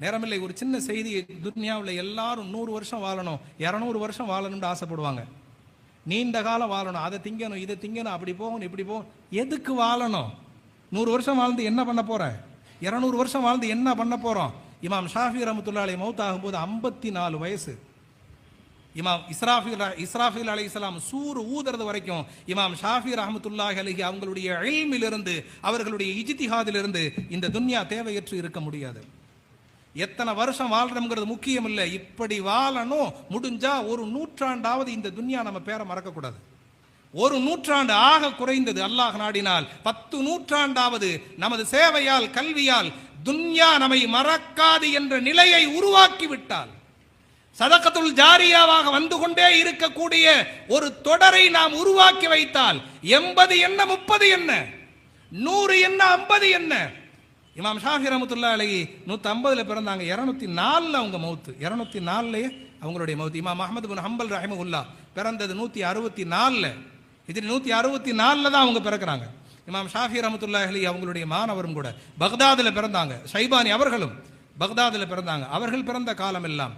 நேரமில்லை. ஒரு சின்ன செய்தி, துன்யாவில் எல்லாரும் 100 வருஷம் வாழணும், 200 வருஷம் வாழணும்னு ஆசைப்படுவாங்க. நீண்ட காலம் வாழணும், அதை திங்கணும், இதை திங்கணும், அப்படி போகணும், இப்படி போகணும். எதுக்கு வாழணும்? 100 வருஷம் வாழ்ந்து என்ன பண்ண போற? 200 வருஷம் வாழ்ந்து என்ன பண்ண போறோம்? இமாம் ஷாஃபி ரஹ்மத்துல்லாஹி அலைஹி மௌத் ஆகும்போது 54 வயசு. இமாம் இஸ்ராஃபில் அலைஹிஸ்ஸலாம் சூர் ஊதுறது வரைக்கும் இமாம் ஷாஃபி ரஹ்மத்துல்லாஹி அலைஹி அவங்களுடைய இல்மிலிருந்து, அவர்களுடைய இஜ்திஹாதிலிருந்து இந்த துன்யா தேவையற்று இருக்க முடியாது. எத்தனை வருஷம் வாழ்றோம்ங்கிறது முக்கியம் இல்லை, இப்படி வாழணும். முடிஞ்சா ஒரு நூற்றாண்டாவது இந்த துன்யா நம்ம பேரை மறக்க கூடாது. ஒரு நூற்றாண்டு ஆக குறைந்தது, அல்லாஹ் நாடினால் 10 நூற்றாண்டாவது நமது சேவையால், கல்வியால் துன்யா நம்மை மறக்காது என்ற நிலையை உருவாக்கி விட்டால், சதகத்துல் ஜாரியாவாக வந்து கொண்டே இருக்கக்கூடிய ஒரு தொடரை நாம் உருவாக்கி வைத்தால், 80 என்ன, 30 என்ன, 100 என்ன, 50 என்ன. இமாம் ஷாஃபி ரஹ்மத்துல்லாஹி அலைஹி 150 பிறந்தாங்க, 204 அவங்க மௌத்து, 204 அவங்களுடைய மௌத்து. இமாம் அஹ்மத் பின் ஹம்பல் ரஹிமஹுல்லாஹ் பிறந்தது 164, இது 164 தான் அவங்க பிறக்கிறாங்க. இமாம் ஷாஃபி ரஹ்மத்துல்லாஹி அலைஹி அவங்களுடைய மாணவரும் கூட பக்தாதில் பிறந்தாங்க. ஷைபானி அவர்களும் பக்தாதில் பிறந்தாங்க. அவர்கள் பிறந்த காலம் எல்லாம்